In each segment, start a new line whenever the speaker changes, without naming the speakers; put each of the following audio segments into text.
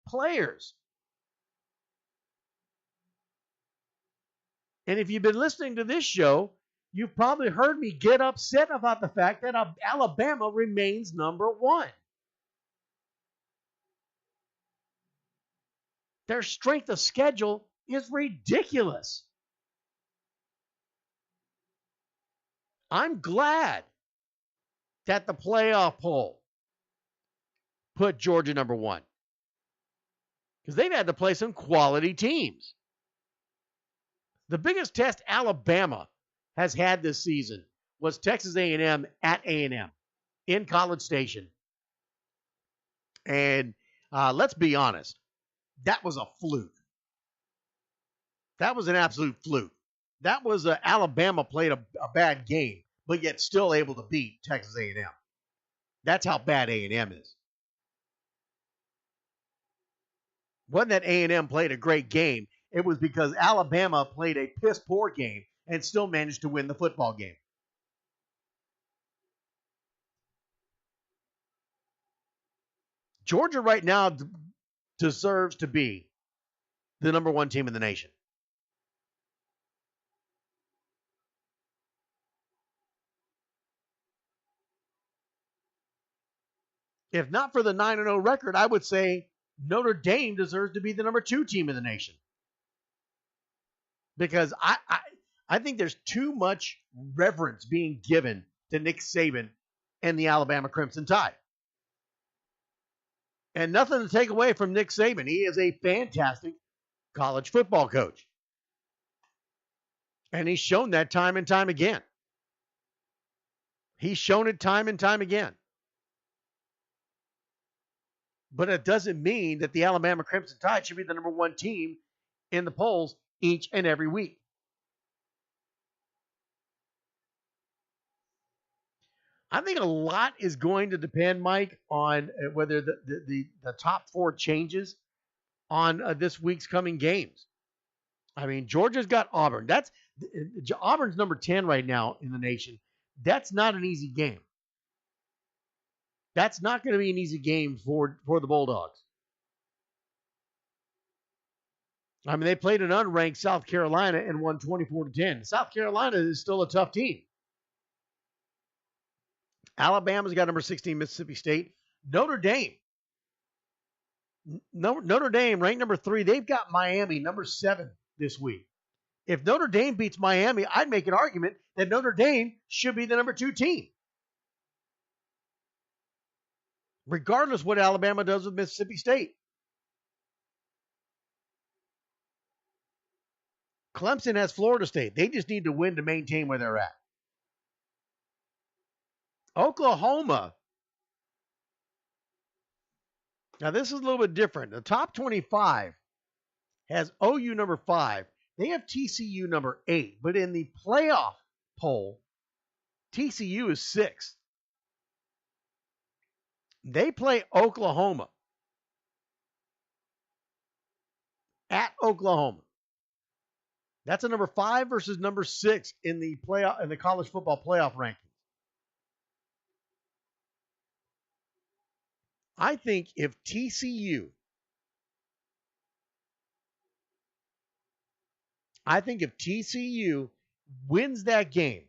players. And if you've been listening to this show, you've probably heard me get upset about the fact that Alabama remains number one. Their strength of schedule is ridiculous. I'm glad that the playoff poll put Georgia number one, because they've had to play some quality teams. The biggest test Alabama has had this season was Texas A&M at A&M in College Station. And let's be honest, that was a fluke. That was an absolute fluke. That was Alabama played a bad game, but yet still able to beat Texas A&M. That's how bad A&M is. Wasn't that A&M played a great game? It was because Alabama played a piss-poor game and still managed to win the football game. Georgia right now deserves to be the number one team in the nation. If not for the 9-0 record, I would say Notre Dame deserves to be the number two team in the nation. Because I think there's too much reverence being given to Nick Saban and the Alabama Crimson Tide. And nothing to take away from Nick Saban. He is a fantastic college football coach. And he's shown that time and time again. He's shown it time and time again. But it doesn't mean that the Alabama Crimson Tide should be the number one team in the polls each and every week. I think a lot is going to depend, Mike, on whether the top four changes on this week's coming games. I mean, Georgia's got Auburn. Auburn's number 10 right now in the nation. That's not an easy game. That's not going to be an easy game for the Bulldogs. I mean, they played an unranked South Carolina and won 24-10. South Carolina is still a tough team. Alabama's got number 16 Mississippi State. Notre Dame, ranked number 3. They've got Miami, number 7 this week. If Notre Dame beats Miami, I'd make an argument that Notre Dame should be the number 2 team. Regardless what Alabama does with Mississippi State. Clemson has Florida State. They just need to win to maintain where they're at. Oklahoma. Now, this is a little bit different. The top 25 has OU number 5. They have TCU number 8. But in the playoff poll, TCU is 6th. They play Oklahoma at Oklahoma. That's a number 5 versus number 6 in the playoff in the college football playoff rankings. I think if TCU wins that game,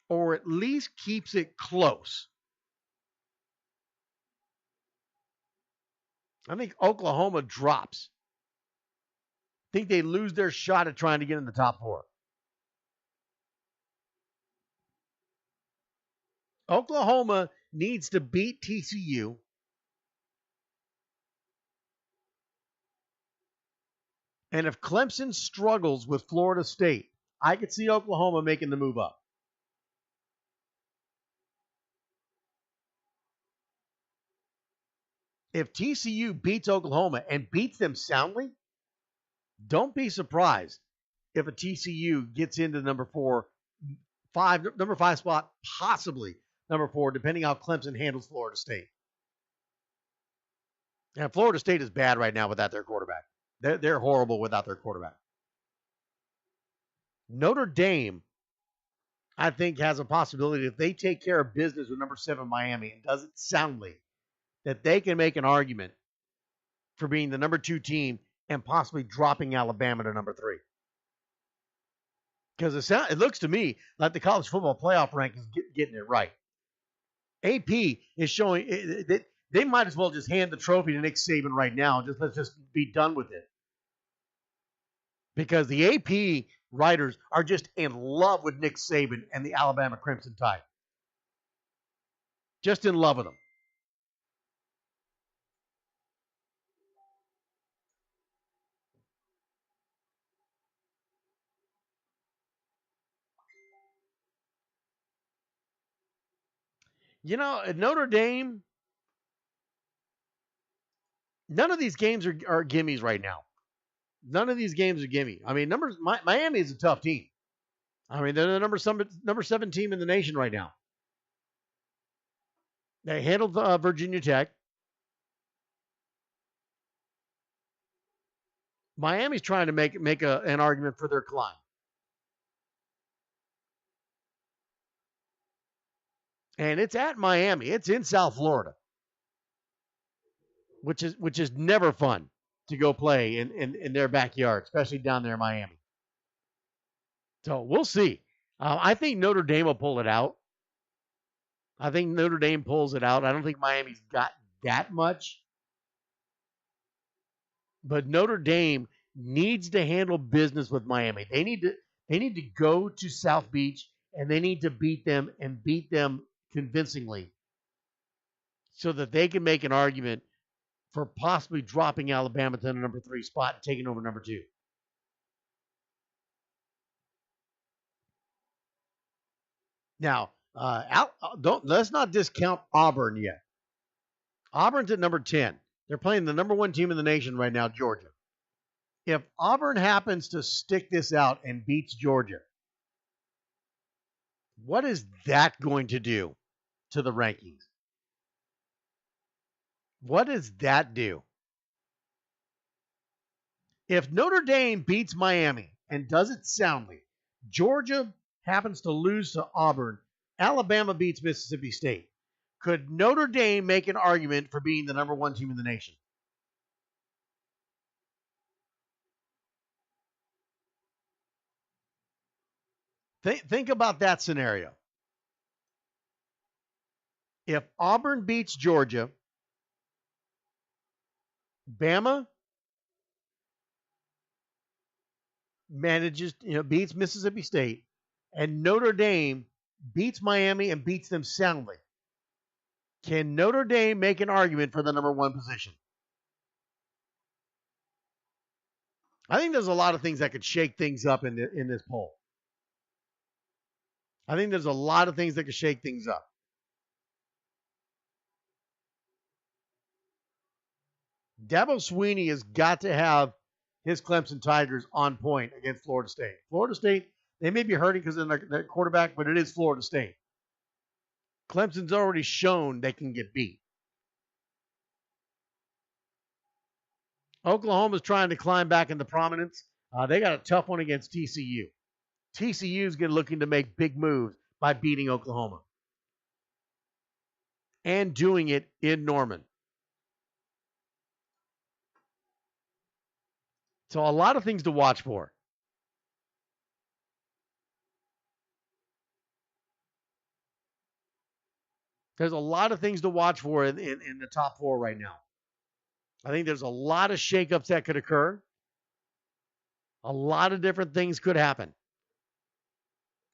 or at least keeps it close, I think Oklahoma drops. I think they lose their shot at trying to get in the top 4. Oklahoma needs to beat TCU. And if Clemson struggles with Florida State, I could see Oklahoma making the move up. If TCU beats Oklahoma and beats them soundly, don't be surprised if a TCU gets into number 5 spot, possibly number 4, depending how Clemson handles Florida State. And Florida State is bad right now without their quarterback. They're horrible without their quarterback. Notre Dame, I think, has a possibility, if they take care of business with number 7 Miami and does it soundly, that they can make an argument for being the number 2 team and possibly dropping Alabama to number 3. Because it looks to me like the college football playoff rankings getting it right. AP is showing that they might as well just hand the trophy to Nick Saban right now. Let's just be done with it. Because the AP writers are just in love with Nick Saban and the Alabama Crimson Tide. Just in love with them. At Notre Dame, none of these games are gimmies right now. None of these games are gimme. I mean, Miami is a tough team. I mean, they're the number 7 team in the nation right now. They handled Virginia Tech. Miami's trying to make an argument for their climb. And it's at Miami. It's in South Florida, which is never fun to go play in their backyard, especially down there in Miami. So we'll see. I think Notre Dame will pull it out. I think Notre Dame pulls it out. I don't think Miami's got that much. But Notre Dame needs to handle business with Miami. They need to go to South Beach and they need to beat them and beat them convincingly so that they can make an argument for possibly dropping Alabama to the number 3 spot and taking over number 2. Now, let's not discount Auburn yet. Auburn's at number 10. They're playing the number 1 team in the nation right now, Georgia. If Auburn happens to stick this out and beats Georgia, what is that going to do to the rankings? What does that do? If Notre Dame beats Miami and does it soundly, Georgia happens to lose to Auburn, Alabama beats Mississippi State, could Notre Dame make an argument for being the number 1 team in the nation? Think about that scenario. If Auburn beats Georgia, Bama beats Mississippi State, and Notre Dame beats Miami and beats them soundly, can Notre Dame make an argument for the number 1 position? I think there's a lot of things that could shake things up in this poll. I think there's a lot of things that could shake things up. Dabo Swinney has got to have his Clemson Tigers on point against Florida State. Florida State, they may be hurting because of their quarterback, but it is Florida State. Clemson's already shown they can get beat. Oklahoma's trying to climb back into prominence. They got a tough one against TCU. TCU's looking to make big moves by beating Oklahoma. And doing it in Norman. So a lot of things to watch for. There's a lot of things to watch for in the top 4 right now. I think there's a lot of shakeups that could occur. A lot of different things could happen.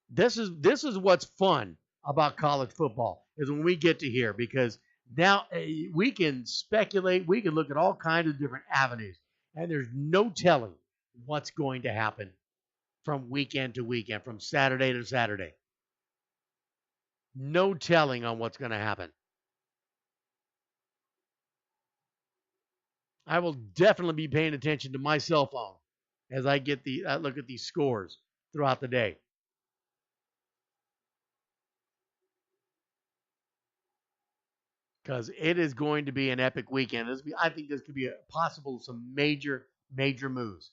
This is what's fun about college football, is when we get to here, because now we can speculate, we can look at all kinds of different avenues, and there's no telling what's going to happen from weekend to weekend, from Saturday to Saturday. No telling on what's going to happen. I will definitely be paying attention to my cell phone as I look at these scores throughout the day. Because it is going to be an epic weekend. I think this could be some major, major moves.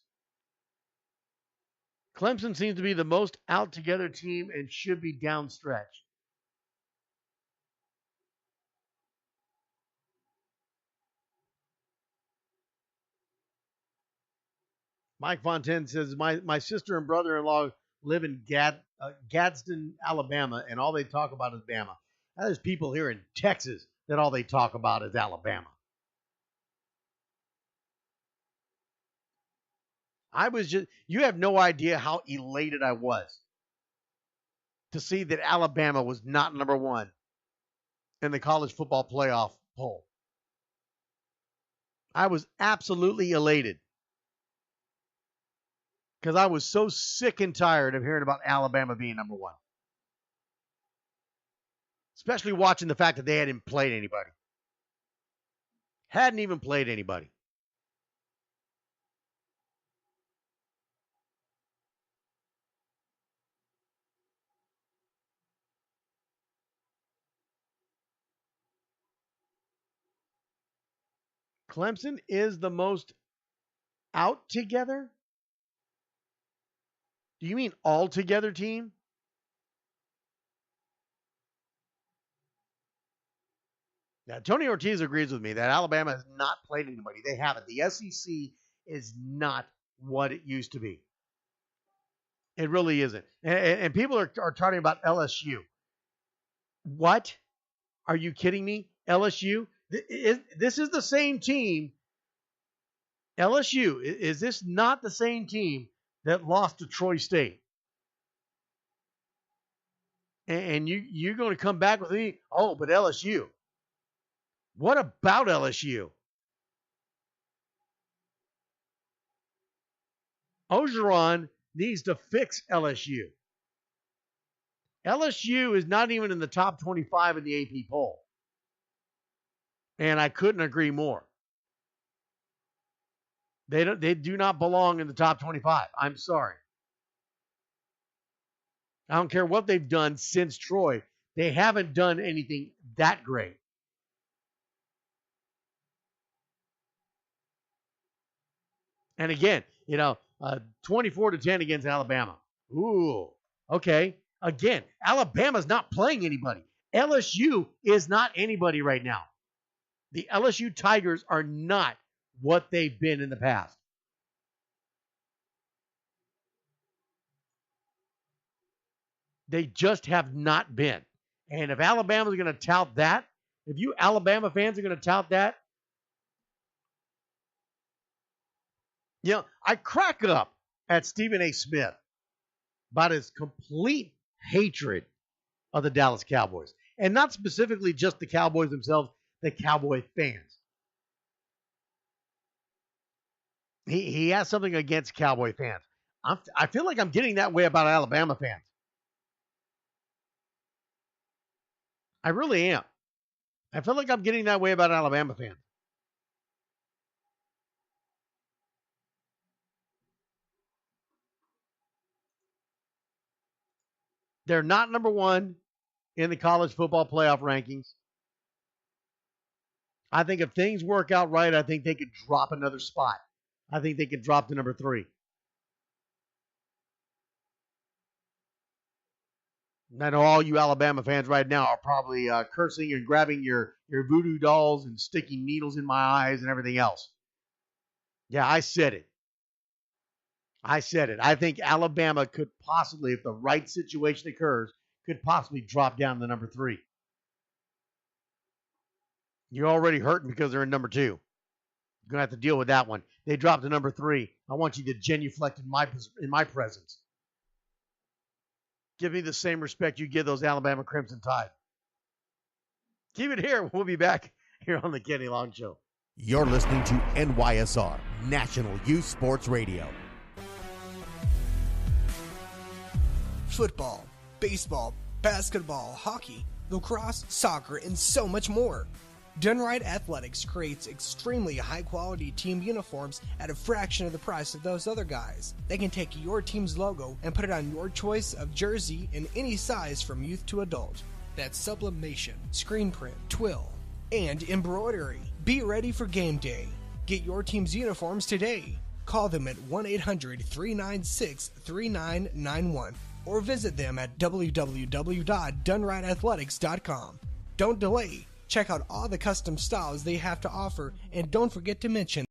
Clemson seems to be the most out together team and should be downstretch. Mike Fontaine says, my sister and brother-in-law live in Gadsden, Alabama, and all they talk about is Bama. Now, there's people here in Texas that all they talk about is Alabama. You have no idea how elated I was to see that Alabama was not number one in the college football playoff poll. I was absolutely elated because I was so sick and tired of hearing about Alabama being number one. Especially watching the fact that they hadn't played anybody. Hadn't even played anybody. Clemson is the most out together? Do you mean all together team? Now, Tony Ortiz agrees with me that Alabama has not played anybody. They haven't. The SEC is not what it used to be. It really isn't. And people are talking about LSU. What? Are you kidding me? LSU? This is the same team. LSU, is this not the same team that lost to Troy State? And you're going to come back with me, oh, but LSU. What about LSU? Orgeron needs to fix LSU. LSU is not even in the top 25 in the AP poll. And I couldn't agree more. They do not belong in the top 25. I'm sorry. I don't care what they've done since Troy. They haven't done anything that great. And again, 24-10 against Alabama. Ooh, okay. Again, Alabama's not playing anybody. LSU is not anybody right now. The LSU Tigers are not what they've been in the past. They just have not been. And if Alabama's going to tout that, if you Alabama fans are going to tout that, I crack up at Stephen A. Smith about his complete hatred of the Dallas Cowboys. And not specifically just the Cowboys themselves, the Cowboy fans. He has something against Cowboy fans. I feel like I'm getting that way about Alabama fans. I really am. I feel like I'm getting that way about Alabama fans. They're not number one in the college football playoff rankings. I think if things work out right, I think they could drop another spot. I think they could drop to number 3. I know all you Alabama fans right now are probably cursing and grabbing your voodoo dolls and sticking needles in my eyes and everything else. Yeah, I said it. I think Alabama could possibly, if the right situation occurs, could possibly drop down to number 3. You're already hurting because they're in number 2. You're going to have to deal with that one. They dropped to number 3. I want you to genuflect in my presence. Give me the same respect you give those Alabama Crimson Tide. Keep it here. We'll be back here on the Kenny Long Show.
You're listening to NYSR, National Youth Sports Radio.
Football, baseball, basketball, hockey, lacrosse, soccer, and so much more. Dunright Athletics creates extremely high-quality team uniforms at a fraction of the price of those other guys. They can take your team's logo and put it on your choice of jersey in any size from youth to adult. That's sublimation, screen print, twill, and embroidery. Be ready for game day. Get your team's uniforms today. Call them at 1-800-396-3991 or visit them at www.dunrightathletics.com. Don't delay. Check out all the custom styles they have to offer, and don't forget to mention